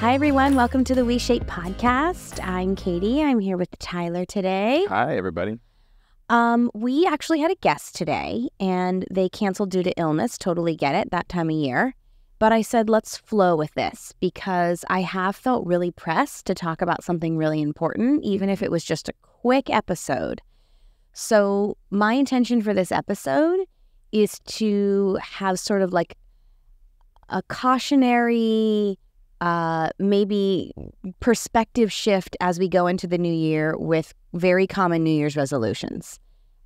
Hi, everyone. Welcome to the We Shape podcast. I'm Katie. I'm here with Tyler today. Hi, everybody. We actually had a guest today, and they canceled due to illness. Totally get it, that time of year. But I said, let's flow with this because I have felt really pressed to talk about something really important, even if it was just a quick episode. So my intention for this episode is to have sort of like a cautionary, maybe perspective shift as we go into the new year with very common New Year's resolutions.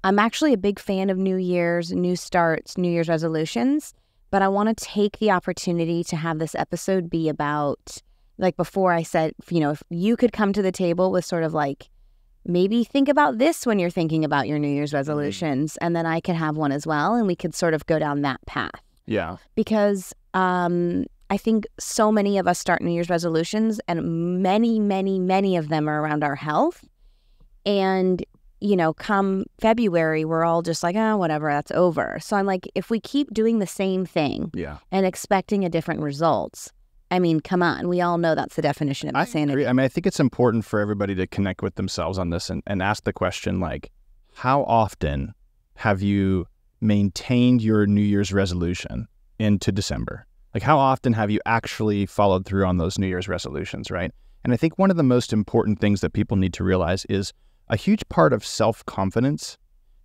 I'm actually a big fan of New Year's, new starts, New Year's resolutions, but I want to take the opportunity to have this episode be about, like before I said, if you could come to the table with sort of like, maybe think about this when you're thinking about your New Year's resolutions, and then I could have one as well, and we could sort of go down that path. Yeah. Because I think so many of us start New Year's resolutions, and many of them are around our health. And, come February, we're all just like, oh, whatever, that's over. So I'm like, if we keep doing the same thing and expecting a different results, I mean, come on. We all know that's the definition of insanity. I mean, I think it's important for everybody to connect with themselves on this and ask the question, like, how often have you maintained your New Year's resolution into December? Like, how often have you actually followed through on those New Year's resolutions, right? And I think one of the most important things that people need to realize is a huge part of self-confidence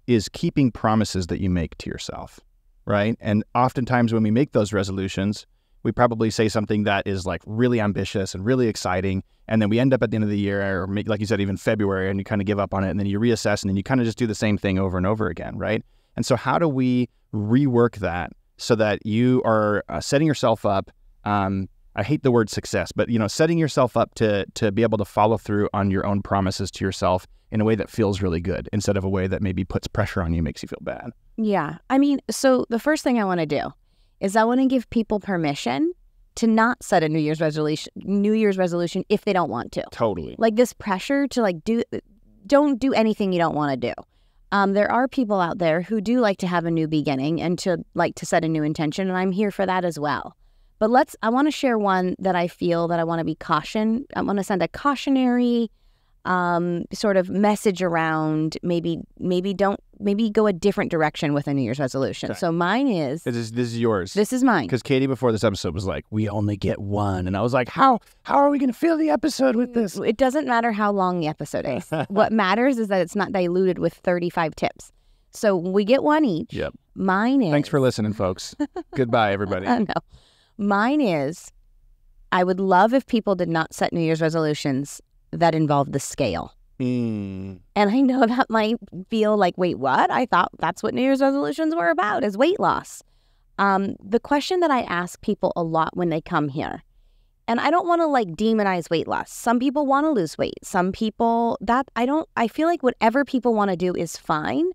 is keeping promises that you make to yourself, right? And oftentimes when we make those resolutions, we probably say something that is like really ambitious and really exciting, and then we end up at the end of the year, or maybe, like you said, even February, and you kind of give up on it, and then you reassess, and then you kind of just do the same thing over and over again, right? And so how do we rework that so that you are setting yourself up, I hate the word success, but setting yourself up to be able to follow through on your own promises to yourself in a way that feels really good instead of a way that maybe puts pressure on you, makes you feel bad. Yeah. I mean, so the first thing I want to do is I want to give people permission to not set a New Year's resolution if they don't want to. Totally. Like this pressure to don't do anything you don't want to do. There are people out there who do like to have a new beginning and to like to set a new intention, and I'm here for that as well. But I want to share one that I feel that I want to be caution. I want to send a cautionary sort of message around maybe go a different direction with a New Year's resolution. Okay. So mine is... This is yours. This is mine. Because Katie before this episode was like, we only get one. And I was like, how are we going to fill the episode with this? It doesn't matter how long the episode is. What matters is that it's not diluted with 35 tips. So we get one each. Yep. Mine is... Thanks for listening, folks. Goodbye, everybody. No. Mine is, I would love if people did not set New Year's resolutions that involve the scale. And I know that might feel like, wait, what? I thought that's what New Year's resolutions were about, is weight loss. The question that I ask people a lot when they come here, and I don't want to like demonize weight loss. Some people want to lose weight. Some people I feel like whatever people want to do is fine.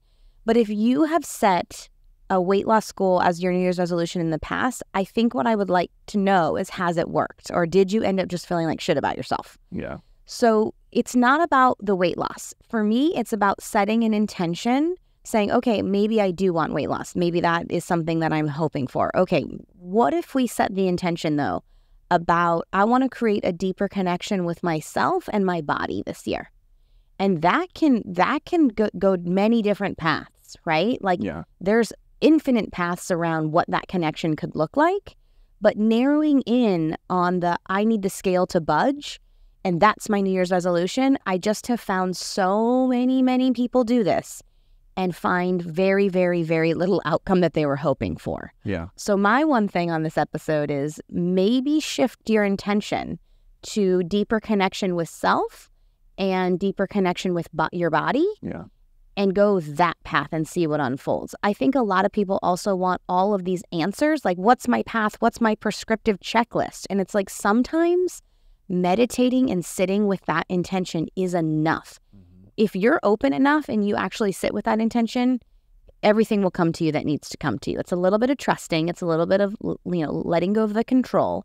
But if you have set a weight loss goal as your New Year's resolution in the past, I think what I would like to know is, has it worked? Or did you end up just feeling like shit about yourself? Yeah. So it's not about the weight loss. For me, it's about setting an intention, saying, okay, maybe I do want weight loss. Maybe that is something that I'm hoping for. Okay, what if we set the intention, though, about I want to create a deeper connection with myself and my body this year? And that can go many different paths, right? Like There's infinite paths around what that connection could look like, but narrowing in on I need the scale to budge, and that's my New Year's resolution. I just have found so many people do this and find very, very, very little outcome that they were hoping for. Yeah. So my one thing on this episode is maybe shift your intention to deeper connection with self and deeper connection with your body. Yeah. And go that path and see what unfolds. I think a lot of people also want all of these answers, like what's my path, what's my prescriptive checklist? And it's like sometimes meditating and sitting with that intention is enough. Mm-hmm. If you're open enough and you actually sit with that intention, everything will come to you that needs to come to you. It's a little bit of trusting. It's a little bit of letting go of the control.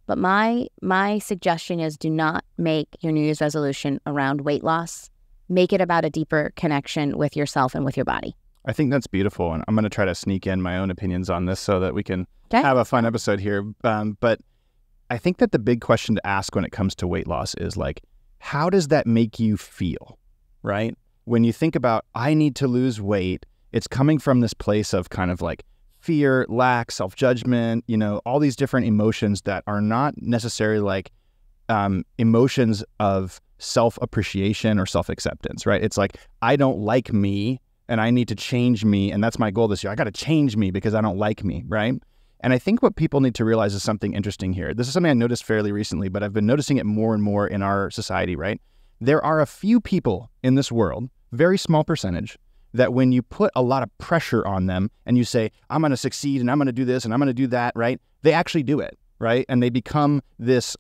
But my suggestion is, do not make your New Year's resolution around weight loss. Make it about a deeper connection with yourself and with your body. I think that's beautiful. And I'm going to try to sneak in my own opinions on this so that we can have a fun episode here. But I think that the big question to ask when it comes to weight loss is like, how does that make you feel, right? When you think about, I need to lose weight, it's coming from this place of kind of like fear, lack, self-judgment, all these different emotions that are not necessarily like emotions of self-appreciation or self-acceptance, right? It's like, I don't like me and I need to change me. And that's my goal this year. I got to change me because I don't like me, right? And I think what people need to realize is something interesting here. This is something I noticed fairly recently, but I've been noticing it more and more in our society, right? There are a few people in this world, very small percentage, that when you put a lot of pressure on them and you say, I'm going to succeed and I'm going to do this and I'm going to do that, right? They actually do it, right? And they become this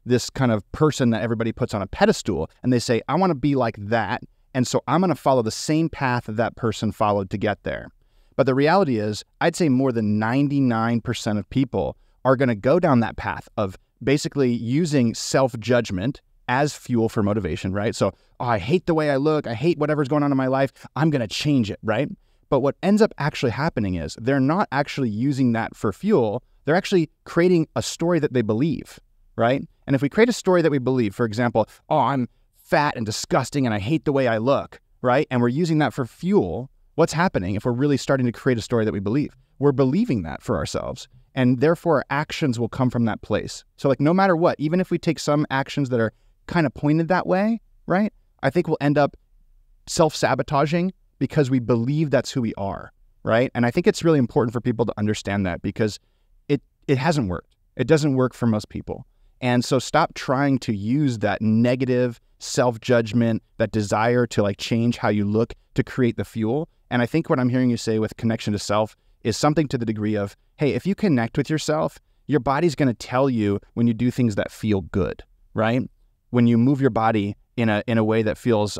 this kind of person that everybody puts on a pedestal, and they say, I want to be like that, and so I'm going to follow the same path that person followed to get there. But the reality is, I'd say more than 99% of people are going to go down that path of basically using self-judgment as fuel for motivation, right? So, I hate the way I look. I hate whatever's going on in my life. I'm going to change it, right? But what ends up actually happening is they're not actually using that for fuel. They're actually creating a story that they believe, right? And if we create a story that we believe, for example, I'm fat and disgusting and I hate the way I look, right? And we're using that for fuel. What's happening if we're really starting to create a story that we believe? We're believing that for ourselves, and therefore our actions will come from that place. So like no matter what, even if we take some actions that are kind of pointed that way, right? I think we'll end up self-sabotaging because we believe that's who we are, right? And I think it's really important for people to understand that because it hasn't worked. It doesn't work for most people. And so stop trying to use that negative self-judgment, that desire to like change how you look to create the fuel. And I think what I'm hearing you say with connection to self is something to the degree of, hey, if you connect with yourself, your body's going to tell you when you do things that feel good, right? When you move your body in a way that feels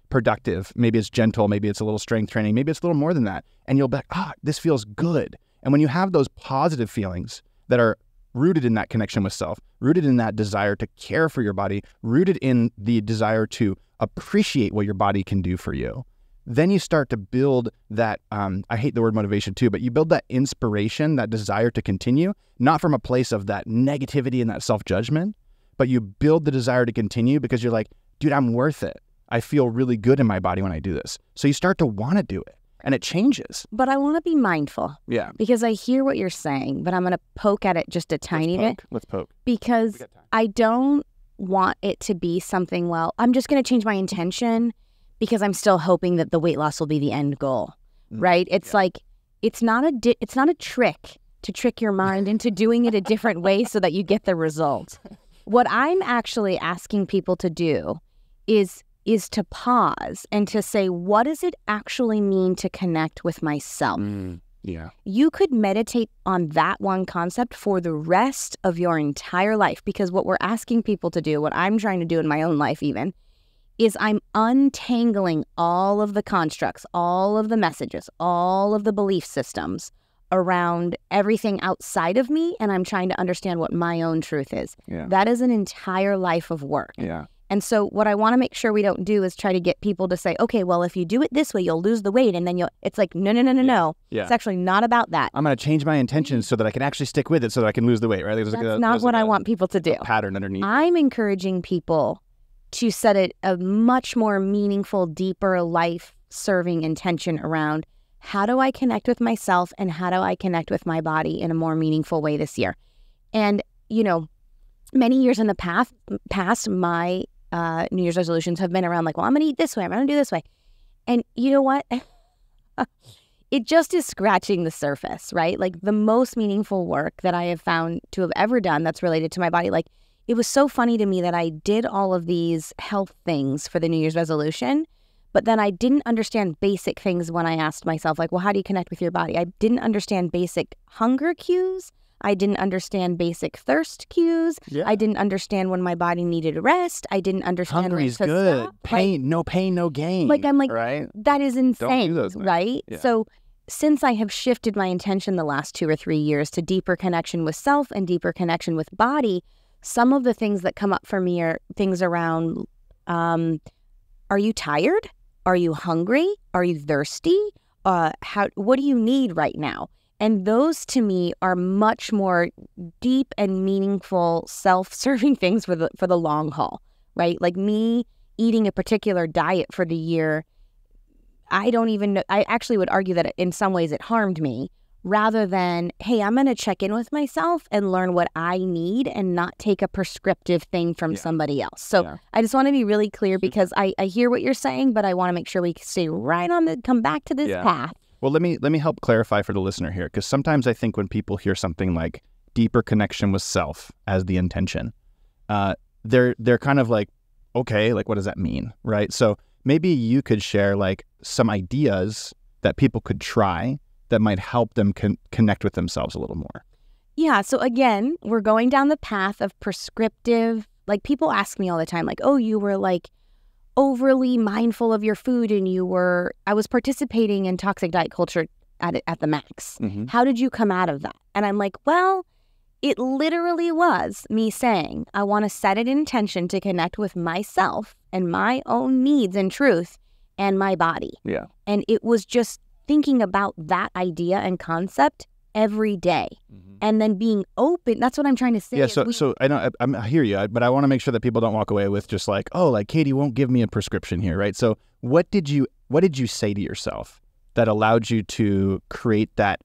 productive, maybe it's gentle, maybe it's a little strength training, maybe it's a little more than that. And you'll be like, this feels good. And when you have those positive feelings that are rooted in that connection with self, rooted in that desire to care for your body, rooted in the desire to appreciate what your body can do for you, then you start to build that, I hate the word motivation too, but you build that inspiration, that desire to continue, not from a place of that negativity and that self-judgment, but you build the desire to continue because you're like, dude, I'm worth it. I feel really good in my body when I do this. So you start to want to do it. And it changes. But I want to be mindful. Yeah. Because I hear what you're saying, but I'm going to poke at it just a tiny bit. Let's poke. Because I don't want it to be something, well, I'm just going to change my intention because I'm still hoping that the weight loss will be the end goal, right? It's like, it's not a trick to trick your mind into doing it a different way so that you get the result. What I'm actually asking people to do is to pause and to say, what does it actually mean to connect with myself? Yeah. You could meditate on that one concept for the rest of your entire life, because what we're asking people to do, what I'm trying to do in my own life even, is I'm untangling all of the constructs, all of the messages, all of the belief systems around everything outside of me, and I'm trying to understand what my own truth is. Yeah. That is an entire life of work. Yeah. And so what I want to make sure we don't do is try to get people to say, okay, well, if you do it this way, you'll lose the weight. And then it's like, no. Yeah. It's actually not about that. I'm going to change my intentions so that I can actually stick with it so that I can lose the weight, right? That's not what I want people to do. Pattern underneath. I'm encouraging people to set a much more meaningful, deeper, life-serving intention around how do I connect with myself and how do I connect with my body in a more meaningful way this year. And, many years in the past, my New Year's resolutions have been around like, well, I'm going to eat this way. I'm going to do this way. And you know what? It just is scratching the surface, right? Like the most meaningful work that I have found to have ever done that's related to my body. Like it was so funny to me that I did all of these health things for the New Year's resolution, but then I didn't understand basic things when I asked myself, like, well, how do you connect with your body? I didn't understand basic hunger cues. I didn't understand basic thirst cues. Yeah. I didn't understand when my body needed rest. I didn't understand Hungry's when to good. stop. Pain, no gain. Like I'm like, right? That is insane, Don't do those things. Right? Yeah. So since I have shifted my intention the last 2 or 3 years to deeper connection with self and deeper connection with body, some of the things that come up for me are things around, are you tired? Are you hungry? Are you thirsty? What do you need right now? And those to me are much more deep and meaningful self-serving things for the long haul, right? Like me eating a particular diet for the year, I don't even know. I actually would argue that in some ways it harmed me rather than, hey, I'm going to check in with myself and learn what I need and not take a prescriptive thing from somebody else. So I just want to be really clear because I hear what you're saying, but I want to make sure we stay right on come back to this path. Well, let me help clarify for the listener here, because sometimes I think when people hear something like deeper connection with self as the intention, they're kind of like, okay, like what does that mean, right? So maybe you could share like some ideas that people could try that might help them connect with themselves a little more. Yeah. So again, we're going down the path of prescriptive. Like people ask me all the time, like, oh, you were like overly mindful of your food and I was participating in toxic diet culture at the max. Mm-hmm. How did you come out of that? And I'm like, well, it literally was me saying, I want to set an intention to connect with myself and my own needs and truth and my body. Yeah. And it was just thinking about that idea and concept every day, and then being open. That's what I'm trying to say. Yeah. So I know I hear you, but I want to make sure that people don't walk away with just like, oh, like Katie won't give me a prescription here, right? So what did you say to yourself that allowed you to create that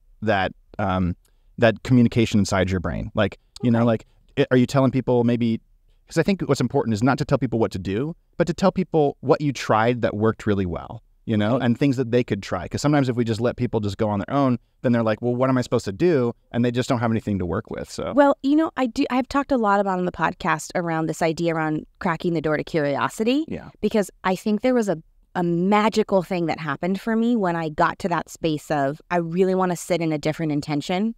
communication inside your brain? Like, you know, like, are you telling people maybe? Because I think what's important is not to tell people what to do, but to tell people what you tried that worked really well. You know, and things that they could try. Because sometimes if we just let people just go on their own, then they're like, well, what am I supposed to do? And they just don't have anything to work with. So, well, you know, I've talked a lot about on the podcast around this idea around cracking the door to curiosity. Yeah. Because I think there was a magical thing that happened for me when I got to that space of, I really want to sit in a different intention.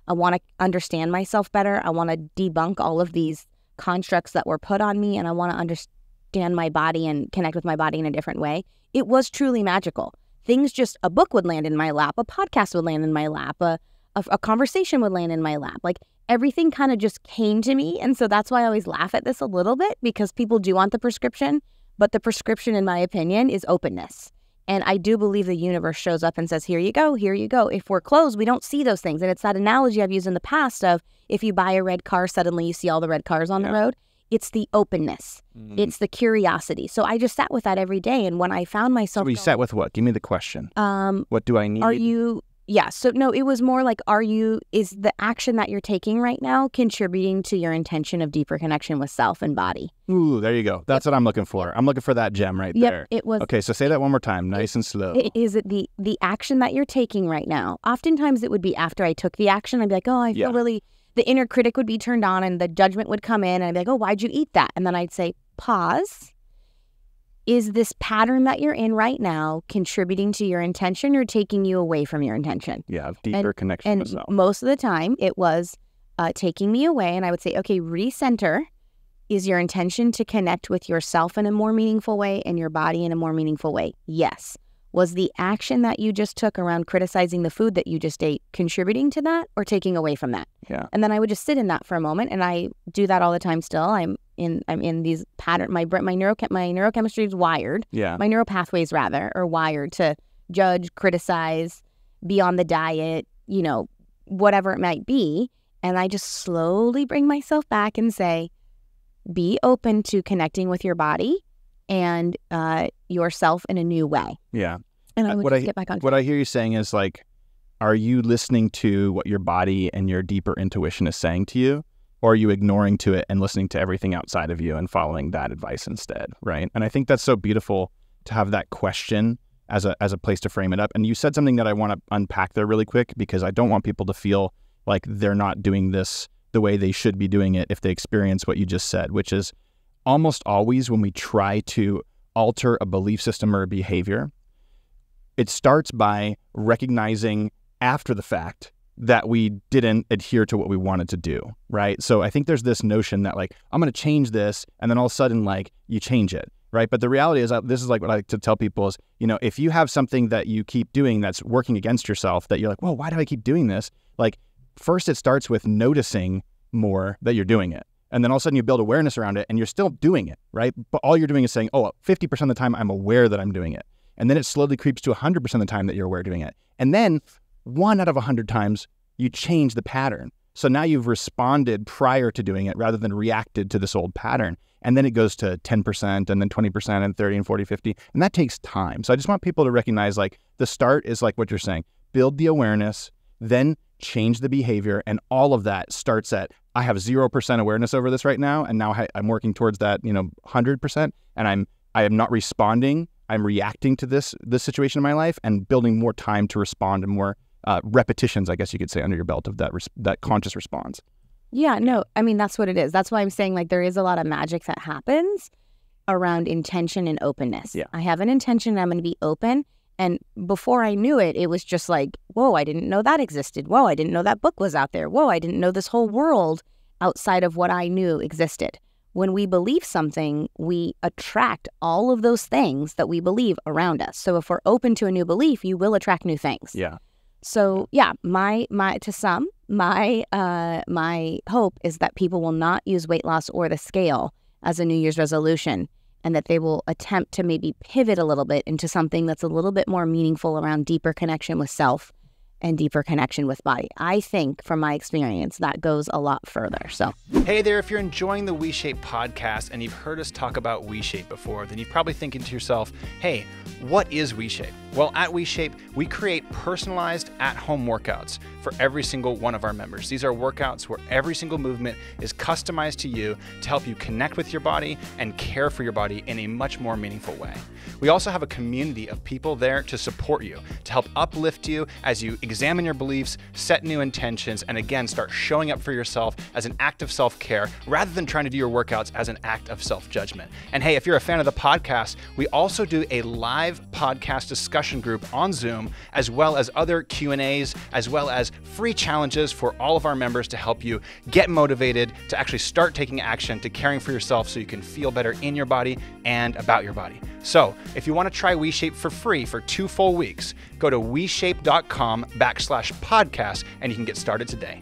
I want to understand myself better. I want to debunk all of these constructs that were put on me, and I want to understand my body and connect with my body in a different way. It was truly magical. Things just, a book would land in my lap, a podcast would land in my lap, a conversation would land in my lap. Like everything kind of just came to me. And so that's why I always laugh at this a little bit, because people do want the prescription, but the prescription, in my opinion, is openness. And I do believe the universe shows up and says, here you go, here you go. If we're closed, we don't see those things. And it's that analogy I've used in the past of, if you buy a red car, suddenly you see all the red cars on the road. It's the openness. Mm-hmm. It's the curiosity. So I just sat with that every day. And when I found myself... So you sat with what? Give me the question. What do I need? Yeah. So no, it was more like, is the action that you're taking right now contributing to your intention of deeper connection with self and body? Ooh, there you go. That's what I'm looking for. I'm looking for that gem right there. It was. Okay, so say that one more time, nice and slow. Is it the action that you're taking right now? Oftentimes it would be after I took the action, I'd be like, oh, I feel really... The inner critic would be turned on and the judgment would come in and I'd be like, oh, why'd you eat that? And then I'd say, pause. Is this pattern that you're in right now contributing to your intention or taking you away from your intention? Yeah, deeper connection with self. And most of the time it was taking me away, and I would say, okay, recenter. Is your intention to connect with yourself in a more meaningful way and your body in a more meaningful way? Yes. Was the action that you just took around criticizing the food that you just ate contributing to that or taking away from that? Yeah. And then I would just sit in that for a moment, and I do that all the time still. I'm in these pattern. My neurochemistry is wired. Yeah. My neuropathways rather are wired to judge, criticize, be on the diet, you know, whatever it might be. And I just slowly bring myself back and say, be open to connecting with your body and yourself in a new way. Yeah. And I would just get back on track. What I hear you saying is like, are you listening to what your body and your deeper intuition is saying to you? Or are you ignoring to it and listening to everything outside of you and following that advice instead, right? And I think that's so beautiful to have that question as a place to frame it up. And you said something that I want to unpack there really quick, because I don't want people to feel like they're not doing this the way they should be doing it if they experience what you just said, which is almost always when we try to alter a belief system or a behavior, it starts by recognizing after the fact that we didn't adhere to what we wanted to do, right? So I think there's this notion that like, I'm going to change this, and then all of a sudden like you change it, right? But the reality is, this is like what I like to tell people is, you know, if you have something that you keep doing that's working against yourself, that you're like, well, why do I keep doing this? Like, first it starts with noticing more that you're doing it. And then all of a sudden you build awareness around it and you're still doing it, right? But all you're doing is saying, oh, 50% of the time I'm aware that I'm doing it. And then it slowly creeps to 100% of the time that you're aware of doing it. And then 1 out of 100 times, you change the pattern. So now you've responded prior to doing it rather than reacted to this old pattern. And then it goes to 10% and then 20% and 30 and 40, 50. And that takes time. So I just want people to recognize like the start is like what you're saying, build the awareness, then change the behavior. And all of that starts at, I have 0% awareness over this right now. And now I'm working towards that, 100%. And I am not responding. I'm reacting to this situation in my life and building more time to respond and more repetitions, I guess you could say, under your belt of that conscious response. Yeah, no, I mean, that's what it is. That's why I'm saying like there is a lot of magic that happens around intention and openness. Yeah. I have an intention and I'm going to be open. And before I knew it, it was just like, whoa, I didn't know that existed. Whoa, I didn't know that book was out there. Whoa, I didn't know this whole world outside of what I knew existed. When we believe something, we attract all of those things that we believe around us. So if we're open to a new belief, you will attract new things. Yeah. So yeah, my hope is that people will not use weight loss or the scale as a New Year's resolution, and that they will attempt to maybe pivot a little bit into something that's a little bit more meaningful around deeper connection with self and deeper connection with body. I think from my experience, that goes a lot further. So, hey there, if you're enjoying the WeShape podcast and you've heard us talk about WeShape before, then you're probably thinking to yourself, hey, what is WeShape? Well, at WeShape, we create personalized at-home workouts for every single one of our members. These are workouts where every single movement is customized to you to help you connect with your body and care for your body in a much more meaningful way. We also have a community of people there to support you, to help uplift you as you examine your beliefs, set new intentions, and again, start showing up for yourself as an act of self-care rather than trying to do your workouts as an act of self-judgment. And hey, if you're a fan of the podcast, we also do a live podcast discussion group on Zoom, as well as other Q&As, as well as free challenges for all of our members to help you get motivated to actually start taking action to caring for yourself so you can feel better in your body and about your body. So if you want to try WeShape for free for 2 full weeks, go to WeShape.com/podcast and you can get started today.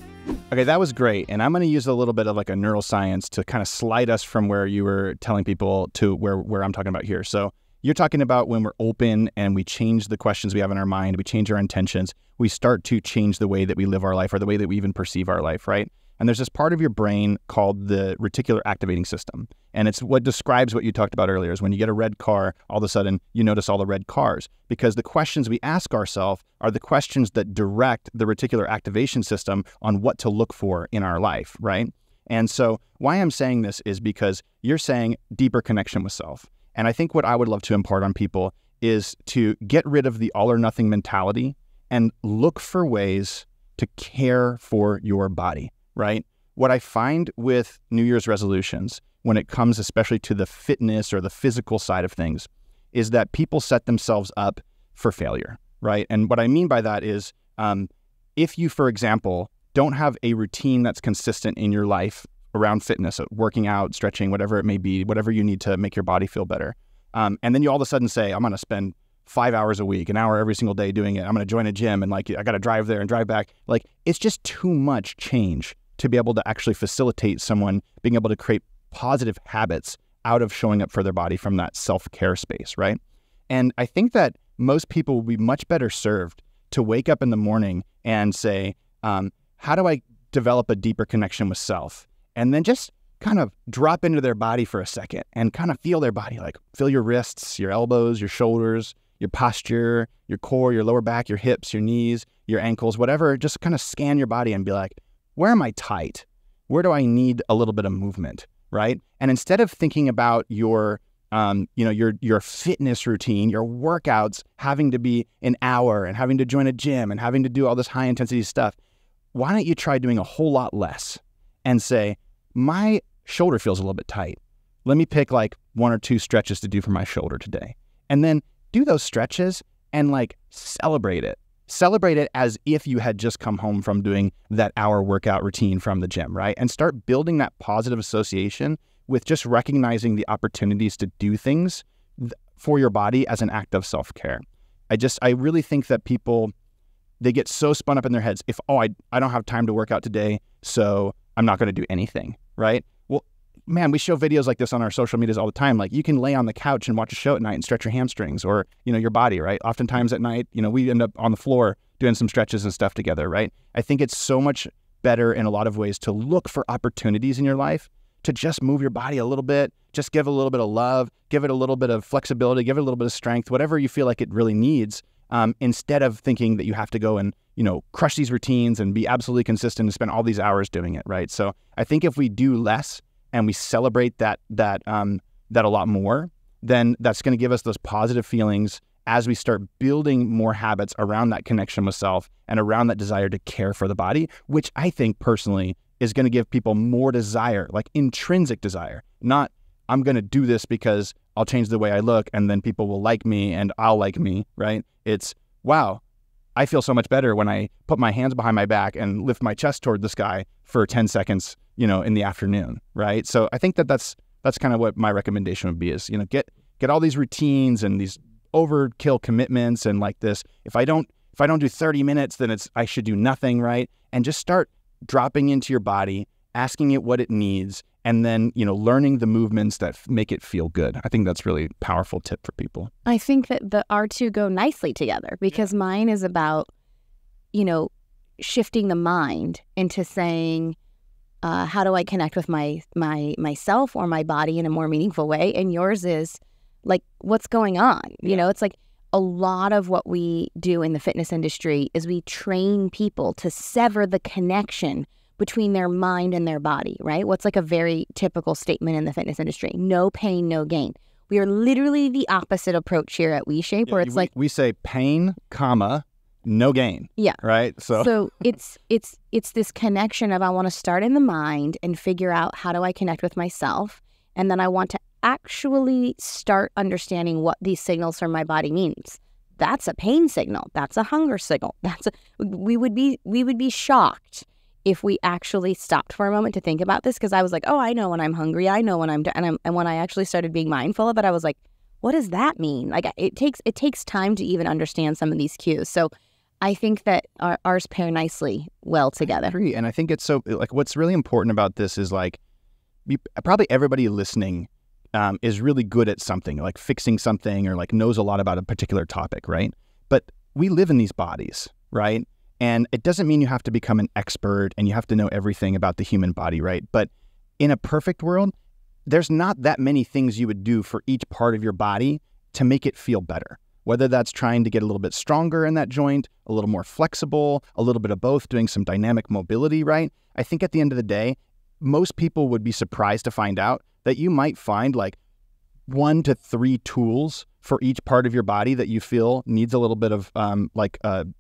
Okay, that was great. And I'm going to use a little bit of like a neuroscience to kind of slide us from where you were telling people to where I'm talking about here. So you're talking about when we're open and we change the questions we have in our mind, we change our intentions, we start to change the way that we live our life or the way that we even perceive our life, right? And there's this part of your brain called the reticular activating system. And it's what describes what you talked about earlier, is when you get a red car, all of a sudden you notice all the red cars. Because the questions we ask ourselves are the questions that direct the reticular activation system on what to look for in our life, right? And so why I'm saying this is because you're saying deeper connection with self. And I think what I would love to impart on people is to get rid of the all or nothing mentality and look for ways to care for your body, right? What I find with New Year's resolutions, when it comes especially to the fitness or the physical side of things, is that people set themselves up for failure, right? And what I mean by that is if you, for example, don't have a routine that's consistent in your life around fitness, working out, stretching, whatever it may be, whatever you need to make your body feel better. And then you all of a sudden say, I'm going to spend 5 hours a week, an hour every single day doing it. I'm going to join a gym and like, I got to drive there and drive back. Like, it's just too much change to be able to actually facilitate someone being able to create positive habits out of showing up for their body from that self-care space, right? And I think that most people will be much better served to wake up in the morning and say, how do I develop a deeper connection with self? And then just kind of drop into their body for a second and kind of feel their body, like feel your wrists, your elbows, your shoulders, your posture, your core, your lower back, your hips, your knees, your ankles, whatever. Just kind of scan your body and be like, where am I tight? Where do I need a little bit of movement, right? And instead of thinking about your fitness routine, your workouts having to be an hour and having to join a gym and having to do all this high intensity stuff, why don't you try doing a whole lot less and say, my shoulder feels a little bit tight. Let me pick like 1 or 2 stretches to do for my shoulder today. And then do those stretches and like celebrate it. Celebrate it as if you had just come home from doing that hour workout routine from the gym, right? And start building that positive association with just recognizing the opportunities to do things for your body as an act of self-care. I really think that people, they get so spun up in their heads. If, I don't have time to work out today, so I'm not going to do anything, right? Well, man, we show videos like this on our social medias all the time. Like, you can lay on the couch and watch a show at night and stretch your hamstrings or, your body, right? Oftentimes at night, we end up on the floor doing some stretches and stuff together, right? I think it's so much better in a lot of ways to look for opportunities in your life to just move your body a little bit, just give a little bit of love, give it a little bit of flexibility, give it a little bit of strength, whatever you feel like it really needs, instead of thinking that you have to go and, crush these routines and be absolutely consistent and spend all these hours doing it, right? So I think if we do less and we celebrate that a lot more, then that's going to give us those positive feelings as we start building more habits around that connection with self and around that desire to care for the body, which I think personally is going to give people more desire, like intrinsic desire, not I'm going to do this because I'll change the way I look and then people will like me and I'll like me, right? It's, wow, I feel so much better when I put my hands behind my back and lift my chest toward the sky for 10 seconds, in the afternoon, right? So I think that's kind of what my recommendation would be is, get all these routines and these overkill commitments and like this. If I don't do 30 minutes, then I should do nothing, right? And just start dropping into your body, asking it what it needs, and then, learning the movements that make it feel good. I think that's really a powerful tip for people. I think that the R2 go nicely together because mine is about, shifting the mind into saying, how do I connect with myself or my body in a more meaningful way? And yours is like, what's going on? It's like a lot of what we do in the fitness industry is we train people to sever the connection between their mind and their body, right? What's like a very typical statement in the fitness industry? No pain, no gain. We are literally the opposite approach here at WeShape, where it's we say pain, no gain. Yeah. Right. So it's this connection of I want to start in the mind and figure out how do I connect with myself, and then I want to actually start understanding what these signals from my body means. That's a pain signal. That's a hunger signal. We would be shocked if we actually stopped for a moment to think about this, because I was like, oh, I know when I'm hungry. I know when I'm done. And when I actually started being mindful of it, I was like, what does that mean? Like it takes time to even understand some of these cues. So I think that ours pair nicely well together. I agree. And I think it's so, like, what's really important about this is like, probably everybody listening is really good at something, like fixing something or like knows a lot about a particular topic, right? But we live in these bodies, right? And it doesn't mean you have to become an expert and you have to know everything about the human body, right? But in a perfect world, there's not that many things you would do for each part of your body to make it feel better. Whether that's trying to get a little bit stronger in that joint, a little more flexible, a little bit of both, doing some dynamic mobility, right? I think at the end of the day, most people would be surprised to find out that you might find like 1 to 3 tools for each part of your body that you feel needs a little bit of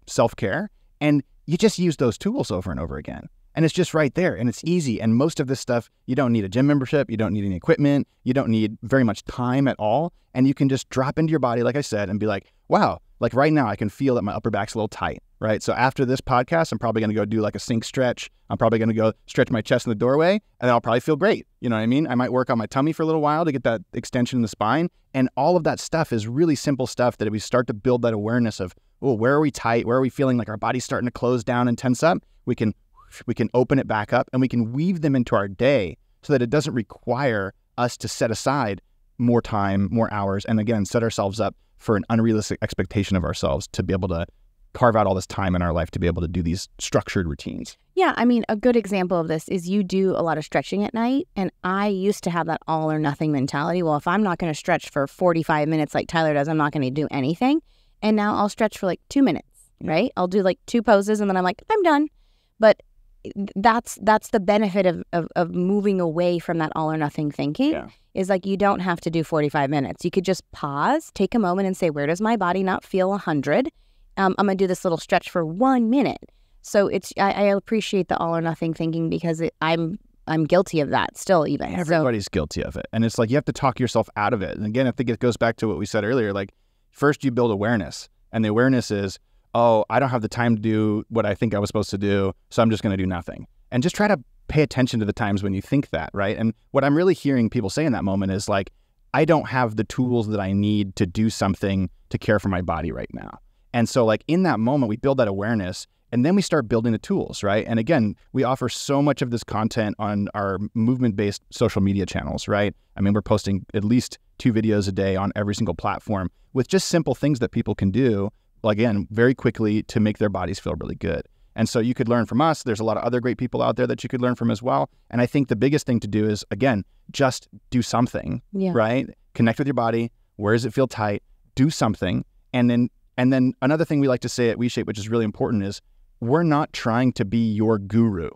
self-care. And you just use those tools over and over again. And it's just right there and it's easy. And most of this stuff, you don't need a gym membership. You don't need any equipment. You don't need very much time at all. And you can just drop into your body, like I said, and be like, wow, like right now I can feel that my upper back's a little tight, right? So after this podcast, I'm probably going to go do like a sink stretch. I'm probably going to go stretch my chest in the doorway and then I'll probably feel great. You know what I mean? I might work on my tummy for a little while to get that extension in the spine. And all of that stuff is really simple stuff that if we start to build that awareness of, oh, where are we tight? Where are we feeling like our body's starting to close down and tense up? We can open it back up and we can weave them into our day so that it doesn't require us to set aside more time, more hours, and again, set ourselves up for an unrealistic expectation of ourselves to be able to carve out all this time in our life to be able to do these structured routines. Yeah, I mean, a good example of this is you do a lot of stretching at night, and I used to have that all or nothing mentality. Well, if I'm not going to stretch for 45 minutes like Tyler does, I'm not going to do anything. And now I'll stretch for like 2 minutes, right? I'll do like 2 poses and then I'm like, I'm done. But that's the benefit of moving away from that all or nothing thinking, is like you don't have to do 45 minutes. You could just pause, take a moment and say, where does my body not feel 100? I'm going to do this little stretch for 1 minute. So I appreciate the all or nothing thinking because I'm guilty of that still even. Everybody's guilty of it. And it's like you have to talk yourself out of it. And again, I think it goes back to what we said earlier, like first you build awareness, and the awareness is, oh, I don't have the time to do what I think I was supposed to do, so I'm just going to do nothing. And just try to pay attention to the times when you think that, right? And what I'm really hearing people say in that moment is like, I don't have the tools that I need to do something to care for my body right now. And so like in that moment, we build that awareness and then we start building the tools, right? And again, we offer so much of this content on our movement-based social media channels, right? I mean, we're posting at least 2 videos a day on every single platform with just simple things that people can do again, very quickly to make their bodies feel really good. And so you could learn from us. There's a lot of other great people out there that you could learn from as well. And I think the biggest thing to do is, again, just do something, right? Connect with your body. Where does it feel tight? Do something. And then another thing we like to say at WeShape, which is really important, is we're not trying to be your guru.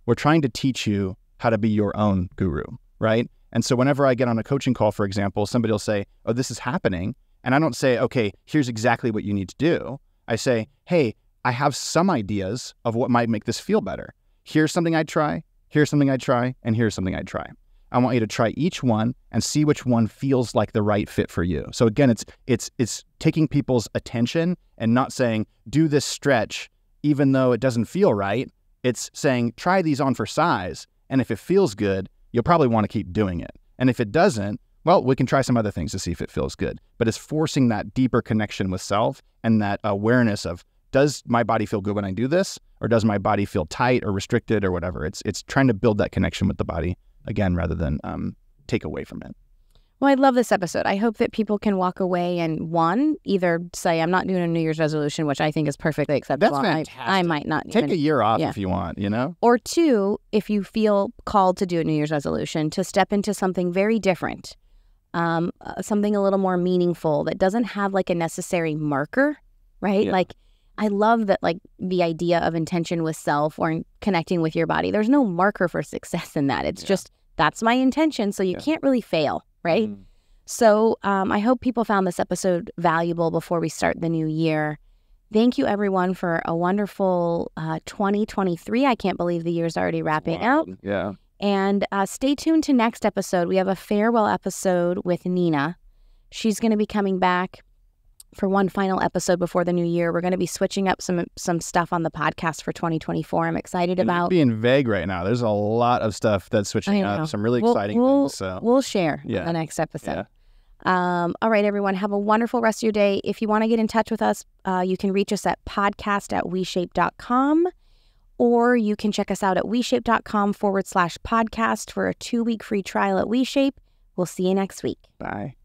We're trying to teach you how to be your own guru, right? And so whenever I get on a coaching call, for example, somebody will say, oh, this is happening. And I don't say, okay, here's exactly what you need to do. I say, hey, I have some ideas of what might make this feel better. Here's something I'd try, here's something I'd try, and here's something I'd try. I want you to try each one and see which one feels like the right fit for you. So again, it's taking people's attention and not saying, do this stretch, even though it doesn't feel right. It's saying, try these on for size. And if it feels good, you'll probably want to keep doing it. And if it doesn't, well, we can try some other things to see if it feels good. But it's forcing that deeper connection with self and that awareness of, does my body feel good when I do this? Or does my body feel tight or restricted or whatever? It's trying to build that connection with the body, again, rather than take away from it. Well, I love this episode. I hope that people can walk away and, one, either say, I'm not doing a New Year's resolution, which I think is perfectly acceptable. That's fantastic. I might not take a year off if you want, you know? Or two, if you feel called to do a New Year's resolution, to step into something very different, something a little more meaningful that doesn't have like a necessary marker, right? Yeah. Like, I love that, like, the idea of intention with self or connecting with your body. There's no marker for success in that. It's just, that's my intention, so you can't really fail, right? So I hope people found this episode valuable before we start the new year. Thank you, everyone, for a wonderful 2023. I can't believe the year's already wrapping out. Yeah. And stay tuned to next episode. We have a farewell episode with Nina. She's going to be coming back for one final episode before the new year. We're going to be switching up some stuff on the podcast for 2024. I'm excited about. Being vague right now. There's a lot of stuff that's switching up. Some really exciting things. So we'll share in the next episode. All right, everyone. Have a wonderful rest of your day. If you want to get in touch with us, you can reach us at podcast@WeShape.com, or you can check us out at WeShape.com/podcast for a 2-week free trial at WeShape. We'll see you next week. Bye.